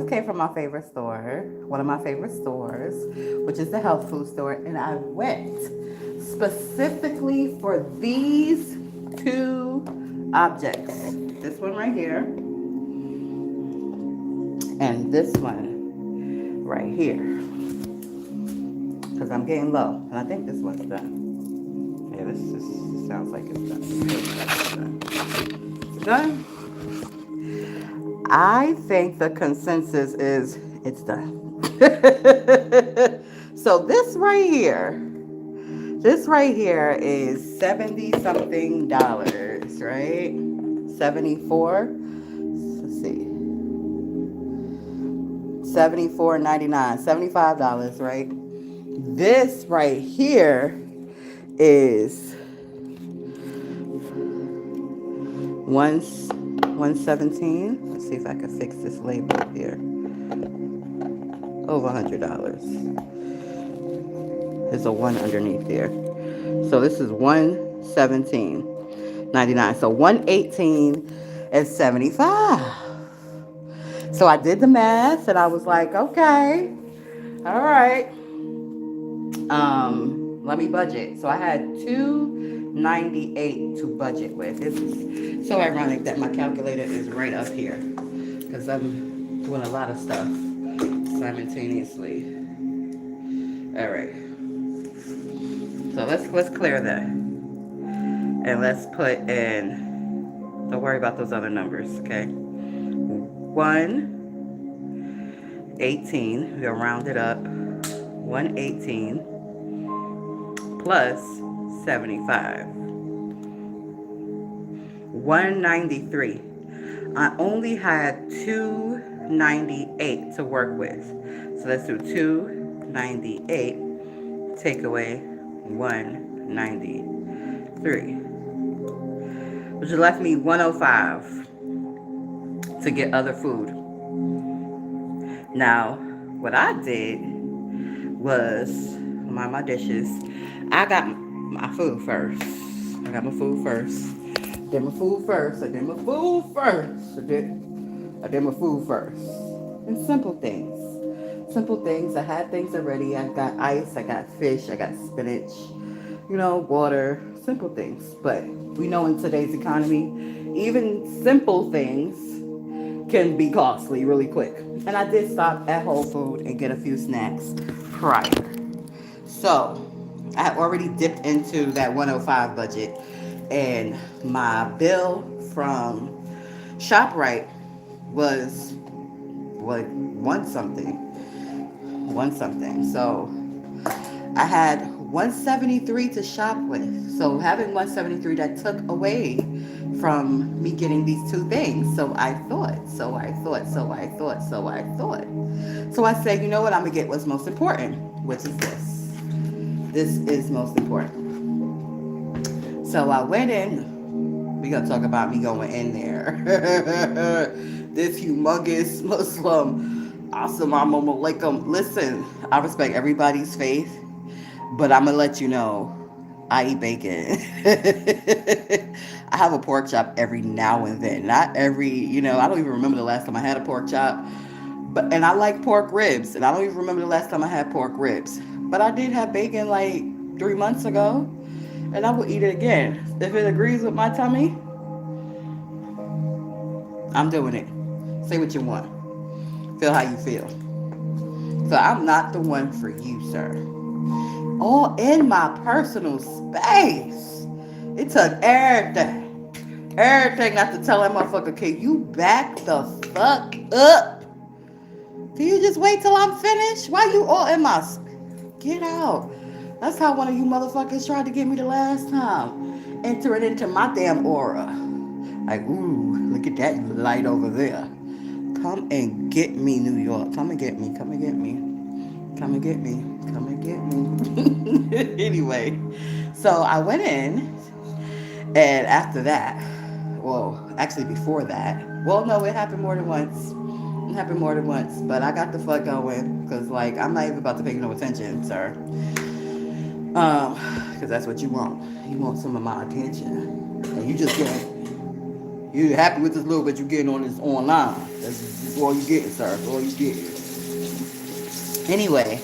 came from my favorite store, one of my favorite stores, which is the health food store, and I went specifically for these two objects. This one right here, and this one right here, because I'm getting low, and I think this one's done. Yeah, this just sounds like it's done. It's done. I think the consensus is it's done. So this right here is 70 something dollars, right? 74. Let's see. 74.99, $75, right? This right here is 117. Let's see if I can fix this label here. Over $100. There's a one underneath there. So this is 117.99. So 118.75. So I did the math and I was like, okay, all right. Let me budget. So I had 298 to budget with. It's so ironic that my calculator is right up here because I'm doing a lot of stuff simultaneously. All right. So let's clear that and let's put in. Don't worry about those other numbers, okay? 118. We'll round it up. 118 plus 75. 193. I only had 298 to work with. So let's do 298 take away 193. Which left me 105 to get other food. Now, what I did was my dishes. I got my food first. I got my food first. Did my food first. I did my food first. I did my food first. And simple things. Simple things. I had things already. I got ice. I got fish. I got spinach. Water. Simple things. But we know in today's economy, even simple things can be costly really quick. And I did stop at Whole Food and get a few snacks prior. So I had already dipped into that 105 budget, and my bill from ShopRite was like one something. So I had 173 to shop with. So having 173, that took away from me getting these two things. So I thought. So I said, you know what? I'm going to get what's most important, which is this. This is most important. So I went in. We're going to talk about me going in there. This humongous Muslim. Assalamu alaikum. Listen, I respect everybody's faith, but I'm going to let you know I eat bacon. I have a pork chop every now and then. Not every, I don't even remember the last time I had a pork chop. And I like pork ribs, and I don't even remember the last time I had pork ribs. But I did have bacon like 3 months ago, and I will eat it again. If it agrees with my tummy, I'm doing it. Say what you want. Feel how you feel. So I'm not the one for you, sir. All in my personal space. It took everything. Everything not to tell that motherfucker, can you back the fuck up? Can you just wait till I'm finished? Why you all in my... Get out. That's how one of you motherfuckers tried to get me the last time. Entering into my damn aura. Like, ooh, look at that light over there. Come and get me, New York. Come and get me. Anyway, so I went in, and after that, actually before that, no, it happened more than once. But I got the fuck going, because, I'm not even about to pay no attention, sir. Because that's what you want. You want some of my attention. And you just get You happy with this little bit you getting on this online. That's all you getting, sir. That's all you getting. Anyway,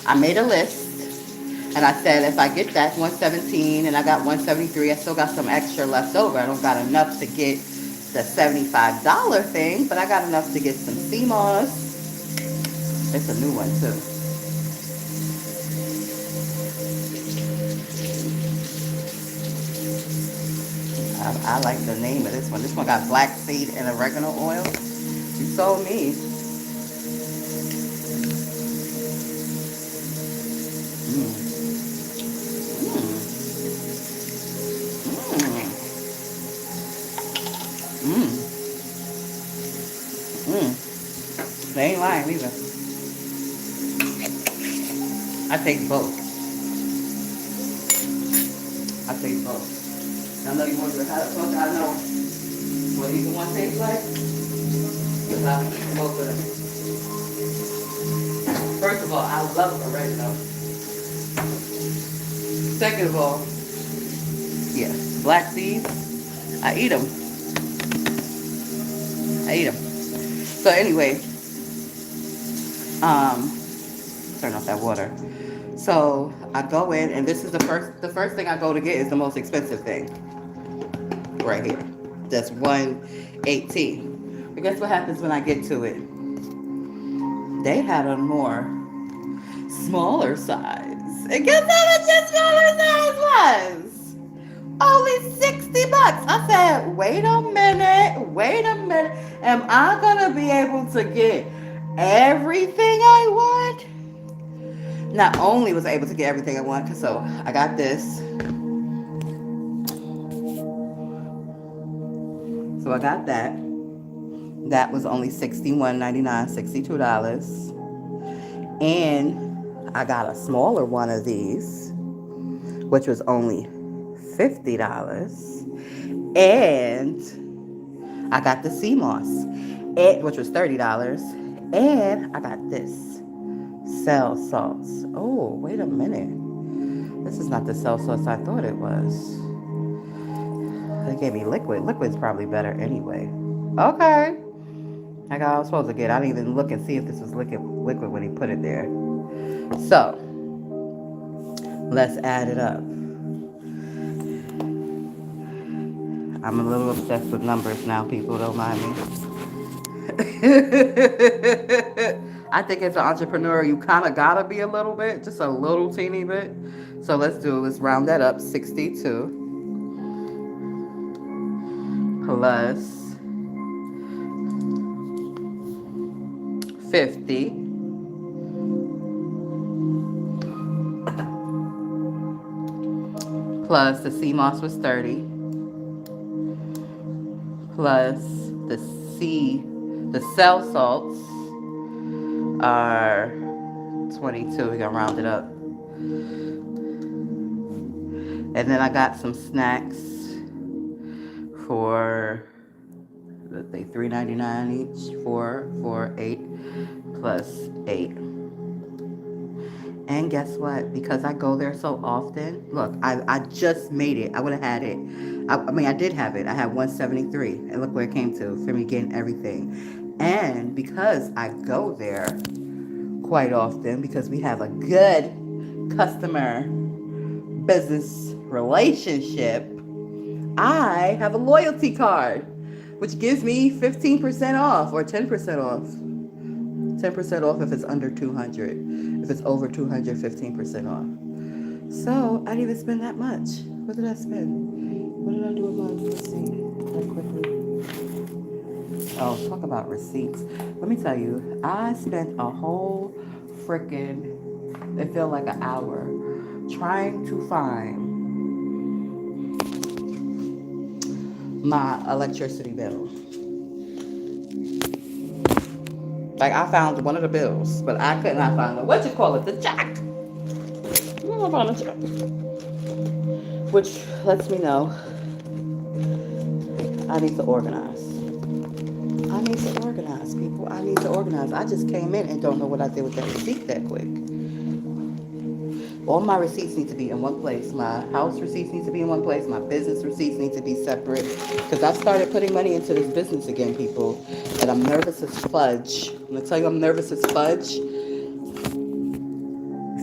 I made a list. And I said if I get that 117 and I got 173, I still got some extra left over. I don't got enough to get the $75 thing, but I got enough to get some CMOS. It's a new one too. I like the name of this one. This one got black seed and oregano oil. You sold me. Mm. Mm. Mm. They ain't lying either. I take both. I take both. I know you wonder how the fuck I know what either one tastes like. Because I eat both of them. First of all, I love oregano. Second of all, yeah, black seeds, I eat them. I eat them. So anyway, turn off that water. So I go in, and this is the first thing I go to get is the most expensive thing, right here. That's 118. But guess what happens when I get to it? They had a more smaller size. And guess how much that smaller size was? Only $60. I said, wait a minute. Am I gonna be able to get everything I want? Not only was I able to get everything I want, so I got this. So I got that. That was only $61.99, $62. And I got a smaller one of these, which was only $50. And I got the sea moss, which was $30. And I got this cell sauce. Oh, wait a minute. This is not the cell sauce I thought it was. They gave me liquid. Liquid's probably better anyway. Okay. I got what I was supposed to get. I didn't even look and see if this was liquid when he put it there. So, let's add it up. I'm a little obsessed with numbers now, people. Don't mind me. I think as an entrepreneur, you kind of gotta be a little bit, just a little teeny bit. So let's round that up. 62 plus 50 plus the sea moss was 30 plus the cell salts are 22. We're gonna round it up. And then I got some snacks for, let's say, $3.99 each. 8 plus 8. And guess what? Because I go there so often, look, I just made it. I would have had it. I did have it. I had 173. And look where it came to for me getting everything. And because I go there quite often, because we have a good customer business relationship, I have a loyalty card, which gives me 15% off or 10% off. 10% off if it's under 200. If it's over 200, 15% off. So I didn't even spend that much. What did I spend? What did I do a month? Let's see. Right quickly. Oh, talk about receipts. Let me tell you, I spent a whole freaking, it felt like an hour, trying to find my electricity bill. Like, I found one of the bills, but I could not find the, the check. I don't find a check. Which lets me know I need to organize. People. I need to organize. I just came in and don't know what I did with that receipt that quick. All my receipts need to be in one place. My house receipts need to be in one place. My business receipts need to be separate. Because I started putting money into this business again, people. And I'm nervous as fudge. I'm going to tell you I'm nervous as fudge.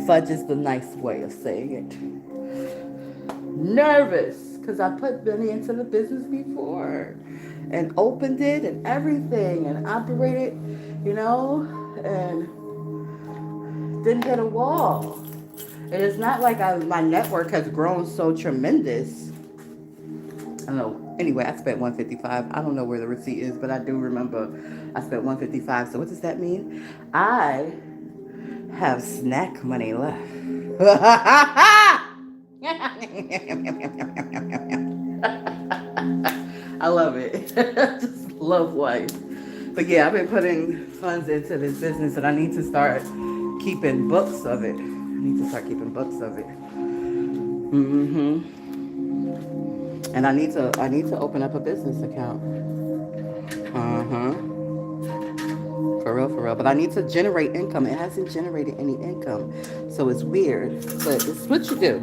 Fudge is the nice way of saying it. Nervous. Because I put money into the business before. And opened it and everything. And operated, and didn't hit a wall. And it's not like my network has grown so tremendous. I don't know. Anyway, I spent 155. I don't know where the receipt is, but I do remember I spent 155. So what does that mean? I have snack money left. I love it. Just love life. But yeah, I've been putting funds into this business, and I need to start keeping books of it. And I need to open up a business account. For real. But I need to generate income. It hasn't generated any income, so it's weird. But it's what you do.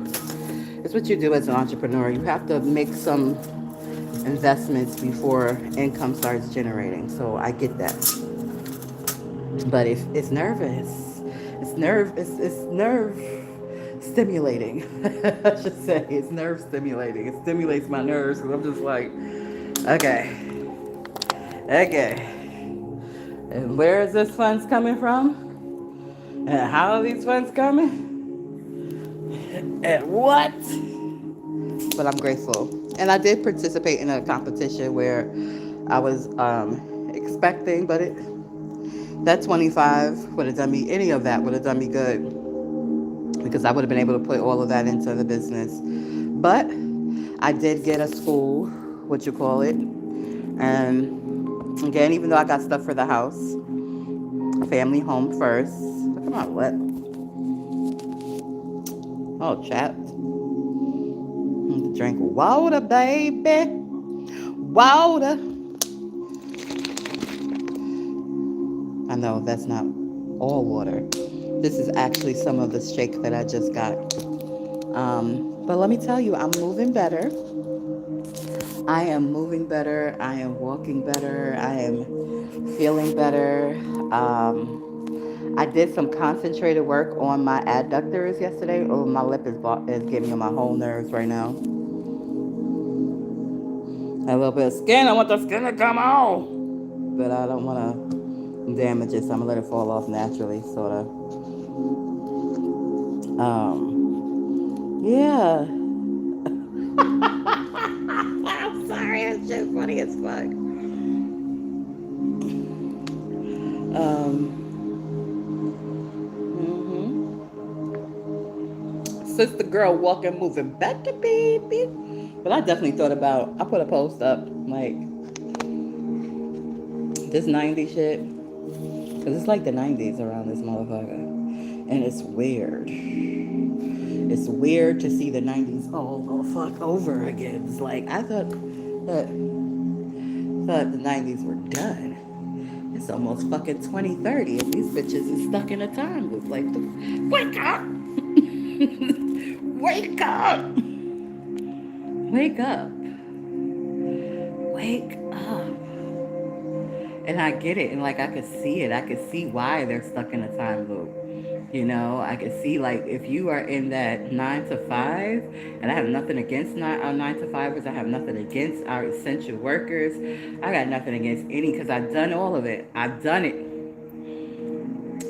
It's what you do as an entrepreneur. You have to make some investments before income starts generating. So I get that. But it's nervous. It's nerve stimulating. I should say it's nerve stimulating. It stimulates my nerves because I'm just like, okay. And where is this funds coming from? And how are these funds coming? And what? But I'm grateful. And I did participate in a competition where I was expecting, but that 25 would have done me, any of that would have done me good, because I would have been able to put all of that into the business. But I did get a school, and again, even though I got stuff for the house, family home first. Look at my lip. Oh, chapped. Drink water, baby. Water. I know that's not all water. This is actually some of the shake that I just got. But let me tell you, I'm moving better. I am moving better. I am walking better. I am feeling better. I did some concentrated work on my adductors yesterday. Oh, my lip is getting on my whole nerves right now. A little bit of skin. I want the skin to come out. But I don't want to damage it, so I'm going to let it fall off naturally, sort of. Yeah. I'm sorry, it's just funny as fuck. Sister girl walking, moving better, baby. But I definitely thought about, I put a post up, like, this 90s shit. Because it's like the 90s around this motherfucker. And it's weird. It's weird to see the 90s all fuck over again. It's like, I thought the 90s were done. It's almost fucking 2030 and these bitches is stuck in a time loop. Like, wake up! Wake up! Wake up. Wake up. And I get it. And like, I could see it. I could see why they're stuck in a time loop. I could see, like, if you are in that 9 to 5, and I have nothing against our 9 to 5ers. I have nothing against our essential workers. I got nothing against any, because I've done all of it. I've done it.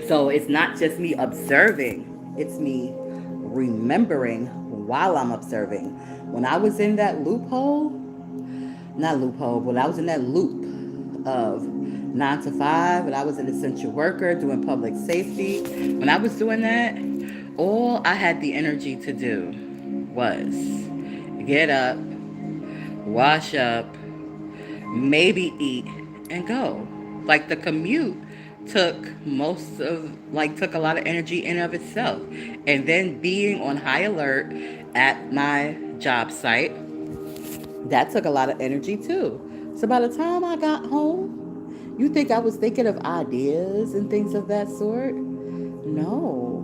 So it's not just me observing. It's me remembering while I'm observing. When I was in that when I was in that loop of 9 to 5, and I was an essential worker doing public safety, when I was doing that, all I had the energy to do was get up, wash up, maybe eat, and go. Like, the commute took a lot of energy in of itself. And then being on high alert at my job site, that took a lot of energy too. So by the time I got home, you think I was thinking of ideas and things of that sort? No.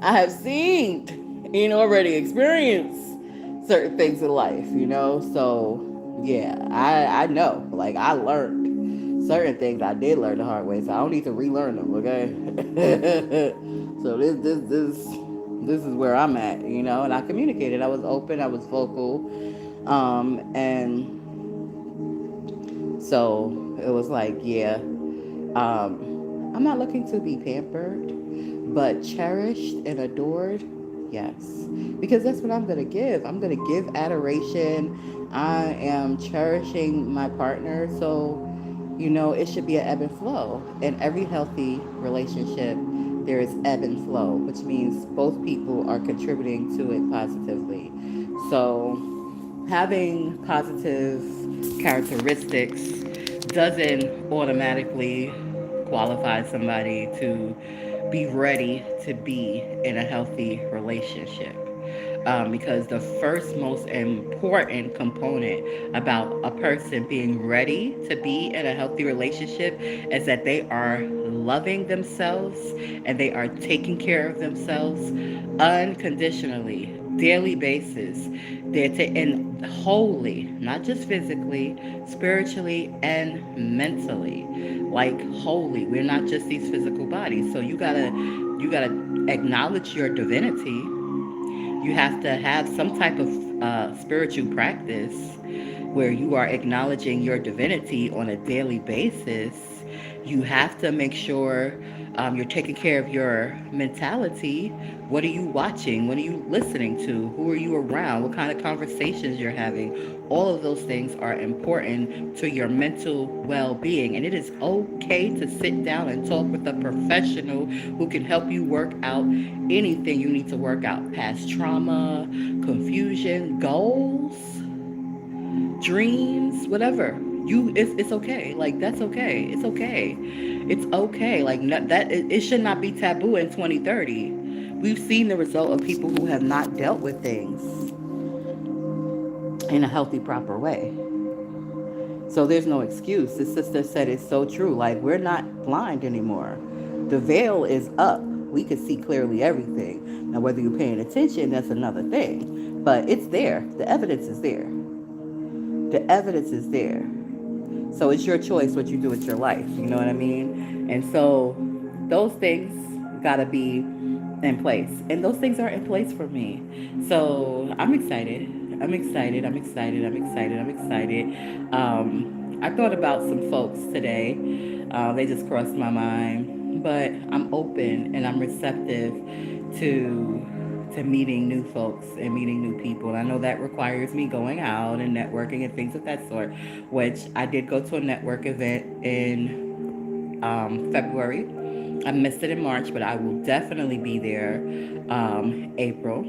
I have seen and already experienced certain things in life, So yeah, I know. Like I learned certain things. I did learn the hard way, so I don't need to relearn them. Okay. So this is where I'm at, And I communicated. I was open. I was vocal, and so it was like, yeah, I'm not looking to be pampered, but cherished and adored, yes. Because that's what I'm going to give. I'm going to give adoration. I am cherishing my partner. So, it should be an ebb and flow. In every healthy relationship, there is ebb and flow, which means both people are contributing to it positively. So, having positive characteristics doesn't automatically qualify somebody to be ready to be in a healthy relationship. Because the first most important component about a person being ready to be in a healthy relationship is that they are loving themselves and they are taking care of themselves unconditionally, daily basis. And wholly, not just physically, spiritually, and mentally. Like wholly. We're not just these physical bodies. So you gotta acknowledge your divinity. You have to have some type of spiritual practice where you are acknowledging your divinity on a daily basis. You have to make sure you're taking care of your mentality. What are you watching? What are you listening to? Who are you around? What kind of conversations you're having? All of those things are important to your mental well-being. And it is okay to sit down and talk with a professional who can help you work out anything you need to work out. Past trauma, confusion, goals, dreams, whatever. It's okay. Like that's okay. It's okay. It's okay. Like it should not be taboo in 2030. We've seen the result of people who have not dealt with things in a healthy, proper way. So there's no excuse. The sister said it's so true. Like we're not blind anymore. The veil is up. We can see clearly everything. Now whether you're paying attention, that's another thing. But it's there. The evidence is there. The evidence is there. So it's your choice what you do with your life. You know what I mean? And so those things gotta be in place. And those things are in place for me. So I'm excited. I'm excited. I'm excited. I'm excited. I'm excited. I thought about some folks today. They just crossed my mind. But I'm open and I'm receptive to meeting new folks and meeting new people. And I know that requires me going out and networking and things of that sort, which I did go to a network event in February. I missed it in March, but I will definitely be there April.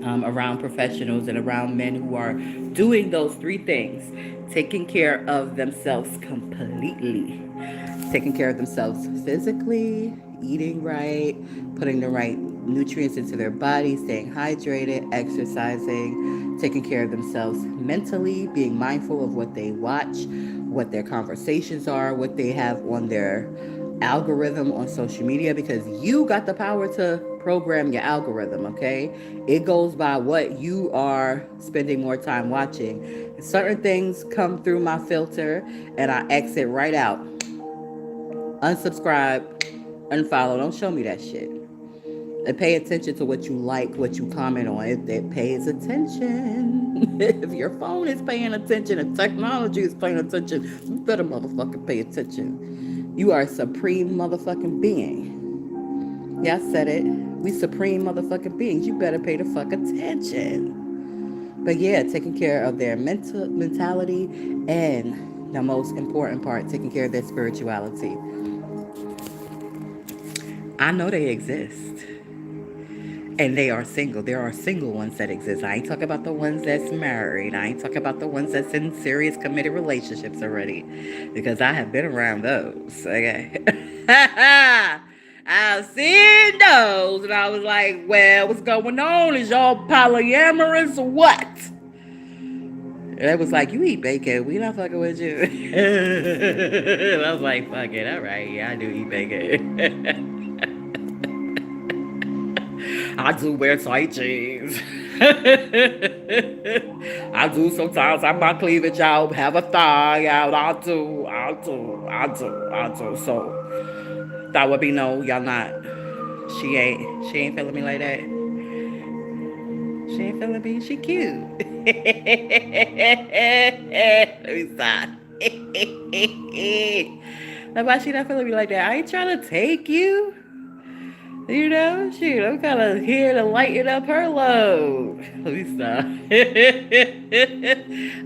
Around professionals and around men who are doing those three things, taking care of themselves completely, taking care of themselves physically, eating right, putting the right nutrients into their body, staying hydrated, exercising, taking care of themselves mentally, being mindful of what they watch, what their conversations are, what they have on their algorithm on social media, because you got the power to program your algorithm, okay? It goes by what you are spending more time watching. Certain things come through my filter and I exit right out. Unsubscribe, unfollow. Don't show me that shit. And pay attention to what you like, what you comment on. If it pays attention, if your phone is paying attention and technology is paying attention, you better motherfucking pay attention. You are a supreme motherfucking being. Yeah, I said it. We supreme motherfucking beings. You better pay the fuck attention. But yeah, taking care of their mentality and the most important part, taking care of their spirituality. I know they exist. And they are single. There are single ones that exist. I ain't talking about the ones that's married. I ain't talking about the ones that's in serious committed relationships already. Because I have been around those. Okay. I've seen those. And I was like, well, what's going on? Is y'all polyamorous or what? And it was like, you eat bacon. We not fucking with you. And I was like, fuck it. All right. Yeah, I do eat bacon. I do wear tight jeans. I do sometimes have my cleavage out, have a thigh out. I do. So that would be no, y'all not. She ain't feeling me like that. She ain't feeling me. She cute. Let me stop. Now, why she not feeling me like that? I ain't trying to take you. You know, shoot, I'm kind of here to lighten up her load. Let me stop.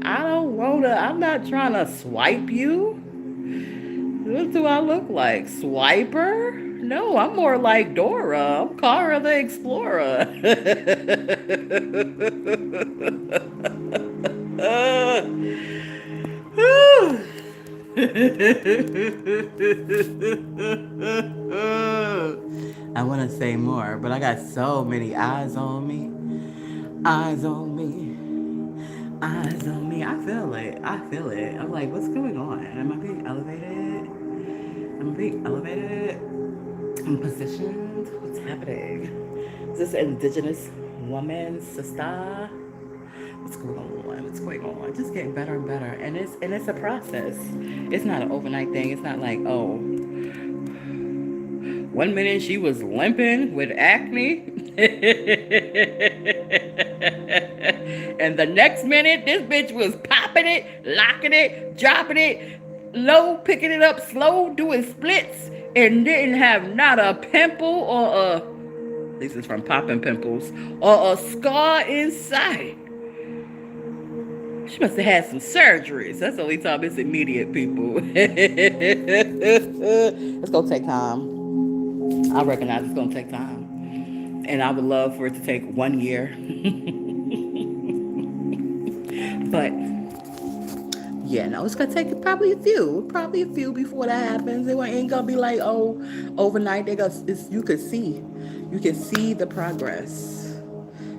I'm not trying to swipe you. What do I look like? Swiper? No, I'm more like Dora. I'm Kara the Explorer. I want to say more, but I got so many eyes on me. Eyes on me. Eyes on me. I feel it. I feel it. I'm like, what's going on? Am I being elevated? Am I being elevated? I'm positioned. What's happening? Is this indigenous woman, sister? What's going on? What's going on? Just getting better and better. And it's a process. It's not an overnight thing. It's not like, oh, one minute she was limping with acne. And the next minute this bitch was popping it, locking it, dropping it, low, picking it up slow, doing splits, and didn't have not a pimple or a, this is from popping pimples, or a scar inside. She must have had some surgeries. That's the only time it's immediate, people. It's gonna take time. I recognize it's gonna take time. And I would love for it to take 1 year. But yeah, no, it's gonna take probably a few before that happens. It ain't gonna be like, oh, overnight. You can see the progress.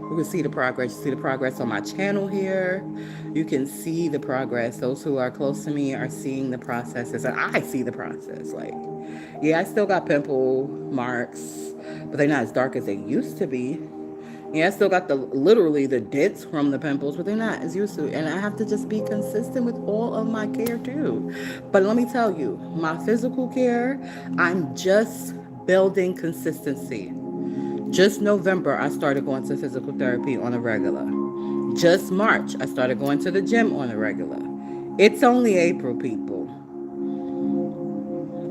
You can see the progress. You see the progress on my channel here. You can see the progress. Those who are close to me are seeing the processes, and I see the process. Like, yeah, I still got pimple marks, but they're not as dark as they used to be. Yeah, I still got literally the dents from the pimples, but they're not as used to. And I have to just be consistent with all of my care too. But let me tell you, my physical care, I'm just building consistency. Just November, I started going to physical therapy on a regular. Just March, I started going to the gym on a regular. It's only April, people.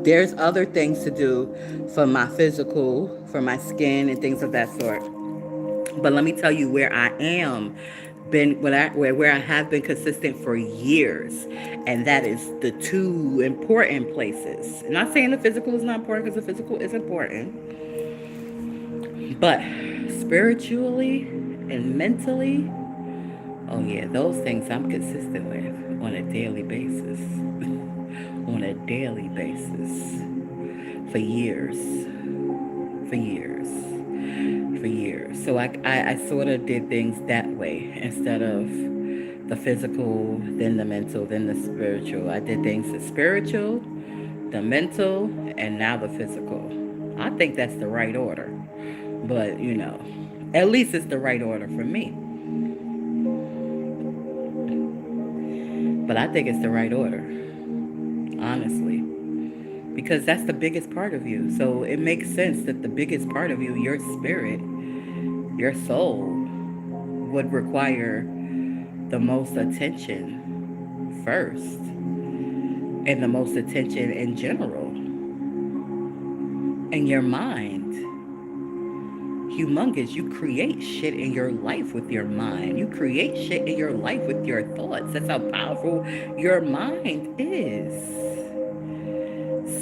There's other things to do for my physical, for my skin, and things of that sort. But let me tell you where I am, where I have been consistent for years, and that is the two important places. I'm not saying the physical is not important, because the physical is important, but spiritually and mentally, oh yeah, those things I'm consistent with on a daily basis. On a daily basis. For years. So I sort of did things that way. Instead of the physical, then the mental, then the spiritual. I did things the spiritual, the mental, and now the physical. I think that's the right order. But, you know, at least it's the right order for me. But I think it's the right order, honestly, because that's the biggest part of you. So it makes sense that the biggest part of you, your spirit, your soul, would require the most attention first, and the most attention in general. And your mind, humongous. You create shit in your life with your mind. You create shit in your life with your thoughts. That's how powerful your mind is.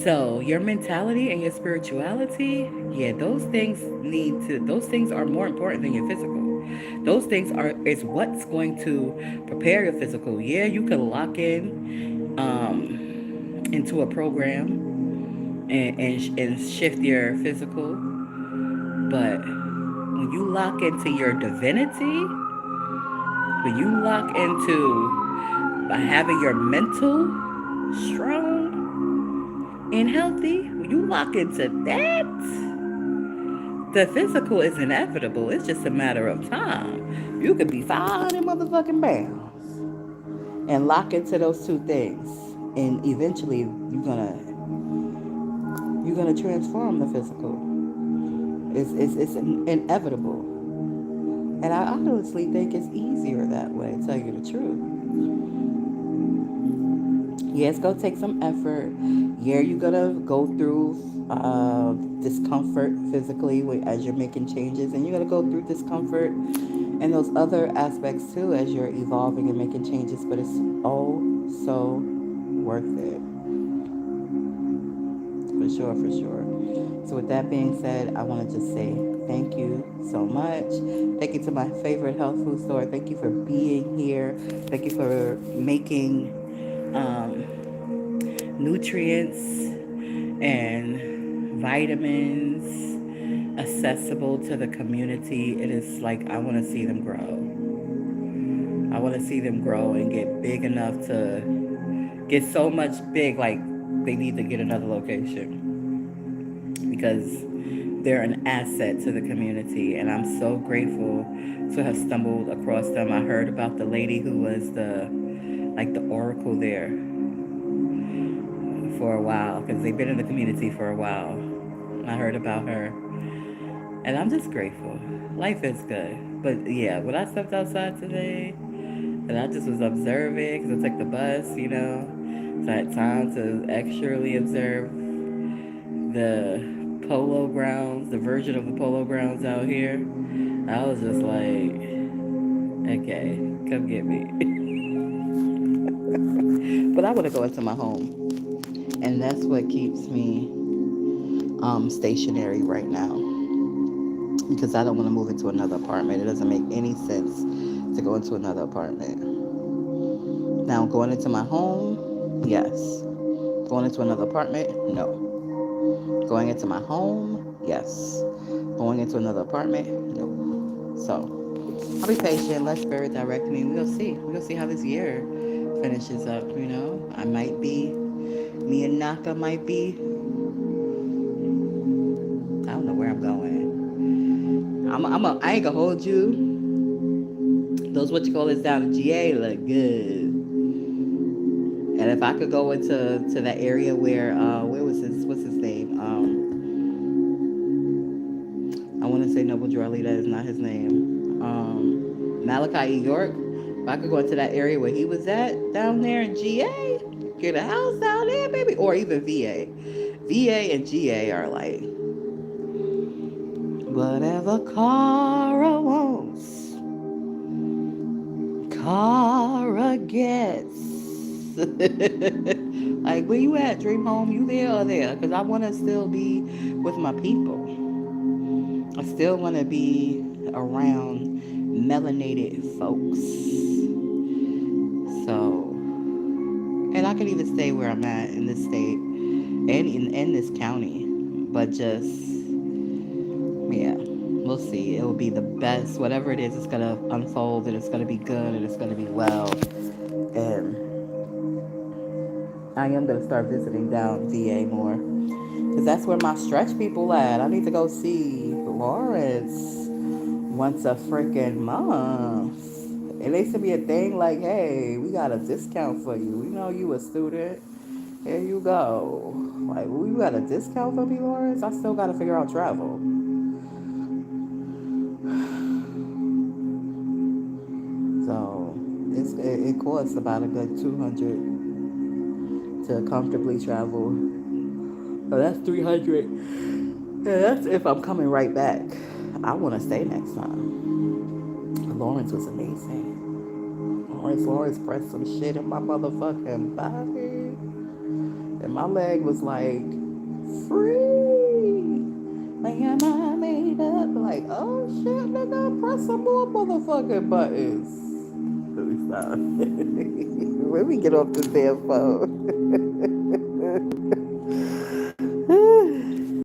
So your mentality and your spirituality, yeah, those things are more important than your physical. Those things is what's going to prepare your physical. Yeah, you can lock in into a program and shift your physical, but when you lock into your divinity, when you lock into by having your mental strong and healthy, when you lock into that, The physical is inevitable. It's just a matter of time. You could be fine in motherfucking bounds and lock into those two things, and eventually you're gonna transform the physical. It's inevitable, and I honestly think it's easier that way. To tell you the truth, yeah, it's gonna take some effort. Yeah, you're gonna go through discomfort physically as you're making changes, and you're gonna go through discomfort and those other aspects too as you're evolving and making changes. But it's oh so worth it, for sure, for sure. So with that being said, I want to just say thank you so much. Thank you to my favorite health food store. Thank you for being here. Thank you for making um, nutrients and vitamins accessible to the community. It is like I want to see them grow. I want to see them grow and get big enough to get so much big, like they need to get another location because they're an asset to the community. And I'm so grateful to have stumbled across them. I heard about the lady who was the oracle there for a while because they've been in the community for a while. I heard about her, and I'm just grateful. Life is good. But yeah, when I stepped outside today, and I just was observing because I took the bus, so I had time to actually observe the polo grounds, the version of the polo grounds out here. I was just like, okay, come get me. But I want to go into my home, and that's what keeps me stationary right now because I don't want to move into another apartment. It doesn't make any sense to go into another apartment. Now, going into my home, yes. Going into another apartment, no. Going into my home, yes. Going into another apartment, no. So, I'll be patient. Let Spirit direct me. We'll see. We'll see how this year finishes up. I might be, me and Naka might be, I don't know where I'm going. I ain't gonna hold you. Those what you call this down in GA look good. And if I could go into that area where was what's his name? I want to say Noble Drawley, that is not his name. Malachi E. York. If I could go into that area where he was at down there in GA, get a house down there, baby, or even VA. VA and GA are like whatever Cara wants, Cara gets. Like, where you at, Dream Home? You there or there? Because I want to still be with my people. I still want to be around melanated folks. So, and I could even stay where I'm at in this state and in this county. But just, yeah, we'll see. It will be the best. Whatever it is, it's going to unfold and it's going to be good and it's going to be well. And I am going to start visiting down VA more. Because that's where my stretch people at. I need to go see Lawrence once a freaking month. And they sent me a thing like, hey, we got a discount for you. We know you a student. Here you go. Like, we got a discount for me, Lawrence? I still got to figure out travel. So, it costs about a good $200 to comfortably travel. So that's $300. Yeah, that's if I'm coming right back. I want to stay next time. Lawrence was amazing. Lawrence pressed some shit in my motherfucking body. And my leg was like, free. Man, I made up. Like, oh shit, nigga, press some more motherfucking buttons. Let me stop. Let me get off this damn phone.